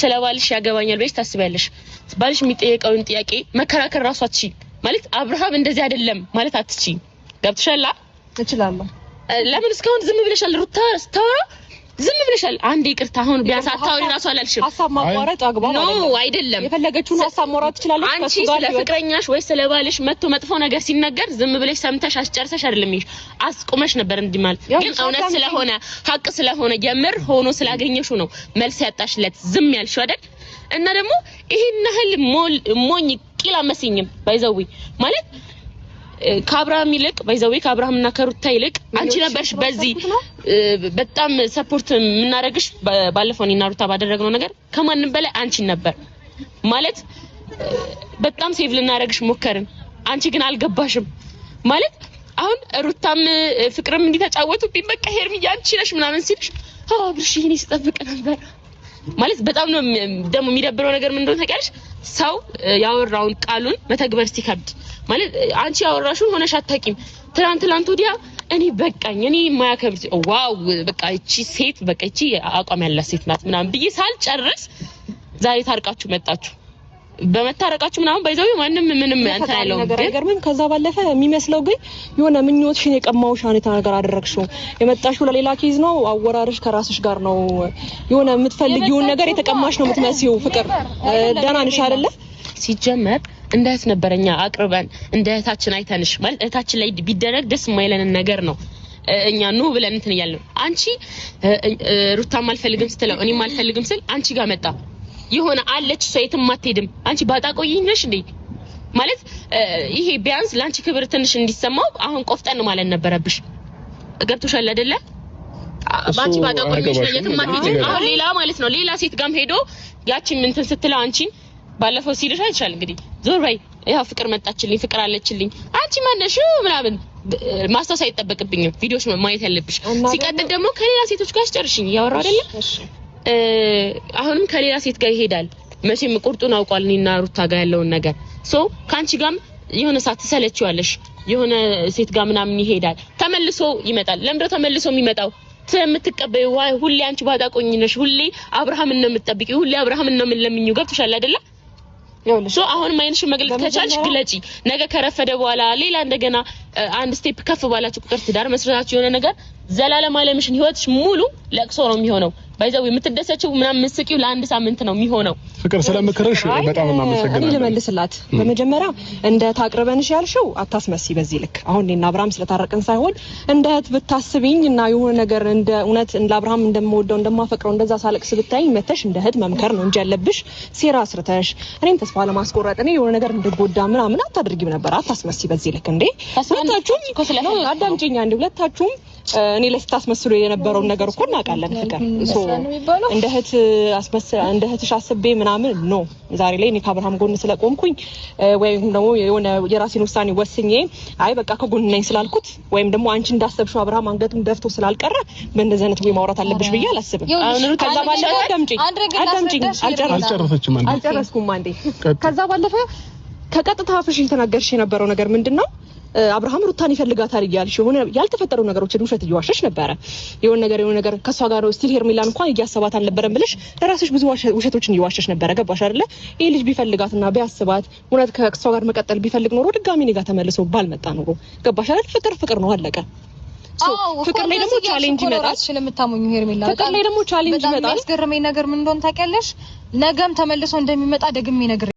ስለባልሽ ያገባኛል በይስ ታስቢያለሽ ባልሽ የሚጠየቀውን ጥያቄ መከራከር ራሱ አትችይ ማለት አብርሃም እንደዚህ አይደለም ማለት አትችይ ገብተሻላ እችላለሁ ለምን እስካሁን ዝም ብለሻል ሩታ ስታወራ ዝም ብለሻል አንዴ ይቅርታ አሁን ቢያንስ አታውሪ ራሱ አላልሽም ሀሳብ ማቋረጥ አግባብ አይደለም ነው አይደለም የፈለገችውን ሀሳብ ማውራት ትችላለች አንቺ ስለፍቅረኛሽ ወይ ስለባልሽ መጥፎ ነገር ሲነገር ዝም ብለሽ ሰምተሽ አስጨርሰሽ አይደለም ይሽ አስቆመሽ ነበር እንዲማል ግን እውነት ስለሆነ ሀቅ ስለሆነ የምር ሆኖ ስላገኘሽው ነው መልስ ያጣሽለት ዝም ያልሽው አይደል እና ደግሞ ይሄን ነህል ሞኝ ቂላ መስኝም ባይዘዊ ማለት ከአብርሃም ይልቅ ባይዘዊ ከአብርሃምና ከሩታ ይልቅ አንቺ ነበርሽ በዚህ በጣም ሰፖርት ምናረግሽ ባለፈው እና ሩታ ባደረግነው ነገር ከማንንም በላይ አንቺ ነበር ማለት በጣም ሴቭ ልናረግሽ ሞከርን አንቺ ግን አልገባሽም ማለት አሁን ሩታም ፍቅርም እንዲተጫወቱብኝ በቃ ሄርሚያ አንቺ ነሽ ምናምን ሲልሽ አብርሽ ይሄኔ ስጠብቅ ነበር ማለት በጣም ነው ደሞ የሚደብረው ነገር ምን እንደሆነ ታውቂያለሽ ሰው ያወራውን ቃሉን መተግበር ሲከብድ ማለት አንቺ ያወራሽው ሆነሽ አታቂም ትላንት ወዲያ እኔ በቃኝ እኔ ማያከብር ዋው በቃ እቺ ሴት በቃ እቺ አቋም ያላት ሴት ናት ምናምን ብዬ ሳልጨርስ ዛሬ ታርቃችሁ መጣችሁ በመታረቃችሁ ምናምን ባይዘው ማንንም ምንም አንተ ያለው ነገር ግን ከዛ ባለፈ የሚመስለው ግን የሆነ ምኞትሽን የቀማውሽ አንተ ነገር አደረግሽው የመጣሽው ለሌላ ኬዝ ነው አወራርሽ ከራስሽ ጋር ነው የሆነ የምትፈልጊውን ነገር የተቀማሽ ነው የምትመስይው ፍቅር ደህና ነሽ አይደለ ሲጀመር እንደት ነበርኛ አቅርበን እንደታችን አይተንሽ ማለት እታችን ላይ ቢደረግ ደስ የማይለንን ነገር ነው እኛ ነው ብለን እንትን ይያልን አንቺ ሩታም አልፈልግም ስትለው እኔም አልፈልግም ስል አንቺ ጋር መጣ ይሆነ አለች ሰይትም ማትሄድም አንቺ ባጣቆይኝ ነሽ እንዴ ማለት ይሄ ቢያንስ ላንቺ ክብር ትንሽ እንዲሰማው አሁን ቆፍጠን ማለት ነበረብሽ ገብቶሻል አይደለ ባንቺ ባጣቆይኝ ነሽ የትም ማትሄድም አሁን ሌላ ማለት ነው ሌላ ሴት ጋርም ሄዶ ያቺ እንትን ስትለው አንቺን ባለፈው ሲልሽ አይቻል እንግዲህ ዞር በይ ያው ፍቅር መጣችልኝ ፍቅር አለችልኝ አንቺ ማነሽ ምናምን ማስተዋወስ አይጠበቅብኝም ቪዲዮሽ ማየት ያለብሽ ሲቀጥል ደግሞ ከሌላ ሴቶች ጋር አስጨርሽኝ ያወራው አይደለ አሁንም ከሌላ ሴት ጋር ይሄዳል መቼም ቁርጡን አውቋል እኔና ሩታ ጋር ያለውን ነገር ሶ ካንቺ ጋርም የሆነ ሰዓት ተሰለችዋለሽ የሆነ ሴት ጋር ምናምን ይሄዳል ተመልሶ ይመጣል ለምንድነው ተመልሶ የሚመጣው ስለምትቀበዩ ዋይ ሁሌ አንቺ ባጣቆኝ ነሽ ሁሌ አብርሃምን ነው የምትጠብቂው ሁሌ አብርሃምን ነው የምንለምኚው ገብቶሻል አይደለ ሶ አሁን ማይንሽ መግለጽ ከቻልሽ ግለጪ ነገ ከረፈደ በኋላ ሌላ እንደገና አንድ ስቴፕ ከፍ ባላችሁ ቁጥር ትዳር መስራታችሁ የሆነ ነገር ዘላለም አለምሽን ህይወትሽ ሙሉ ለቅሶ ነው የሚሆነው ባይዘው የምትደሰችው ምናምን መስቂው ለአንድ ሳምንት ነው የሚሆነው ፍቅር ስለምክርሽ በጣም እናመሰግናለን ልመልስላት በመጀመሪያ እንደ ታቅርበንሽ ያልሽው አታስመሲ በዚህ ልክ አሁን እኔና አብርሃም ስለታረቀን ሳይሆን እንደ እህት ብታስቢኝ እና የሆነ ነገር እንደ እውነት እንደ አብርሃም እንደምወደው እንደማፈቅረው እንደዛ ሳለቅስ ብታይኝ መተሽ እንደ እህት መምከር ነው እንጂ ያለብሽ ሴራ አስርተሽ እኔን ተስፋ ለማስቆረጥ እኔ የሆነ ነገር እንደጎዳ ምናምን አታድርጊም ነበር አታስመሲ በዚህ ልክ እንዴ ሁለታችሁም አዳምጪኝ አንዴ ሁለታችሁም እኔ ለስታስመስሉ የነበረውን ነገር እኮ እናውቃለን ፍቅር ሶ እንደ እህትሽ አስቤ ምናምን ነው ዛሬ ላይ እኔ ከአብርሃም ጎን ስለቆምኩኝ ወይም ደግሞ የሆነ የራሴን ውሳኔ ወስኜ አይ በቃ ከጎን ነኝ ስላልኩት ወይም ደግሞ አንቺ እንዳሰብሽው አብርሃም አንገቱን ደፍቶ ስላልቀረ በእንደዚህ አይነት ወይ ማውራት አለብሽ ብዬ አላስብም ከዛ ባለፈ አዳምጪኝ አልጨረስኩም አንዴ ከዛ ባለፈ ከቀጥታ አፍሽ የተናገርሽ የነበረው ነገር ምንድነው አብርሃም ሩታን ይፈልጋታል ይያልሽ የሆነ ያልተፈጠሩ ነገሮችን ውሸት እየዋሸሽ ነበር የሆነ ነገር ከሷ ጋር ነው ስቲል ሄርሜላን እንኳን እያሰባት አልነበረም ብለሽ ለራስሽ ብዙ ውሸቶችን እየዋሸሽ ነበር ገባሽ አይደለ ይሄ ልጅ ቢፈልጋትና ቢያስባት እውነት ከሷ ጋር መቀጠል ቢፈልግ ኖሮ ድጋሚ እኔ ጋር ተመልሶ ባልመጣ ኖሮ ገባሽ አይደል ፍቅር ነው አለቀ ፍቅር ላይ ደግሞ ቻሌንጅ ይመጣል ስለምታሙኝ ሄርሜላ ፍቅር ላይ ደግሞ ቻሌንጅ ይመጣል ያስገረመኝ ነገር ምን እንደሆነ ታውቂያለሽ ነገም ተመልሶ እንደሚመጣ ደግሜ ነገር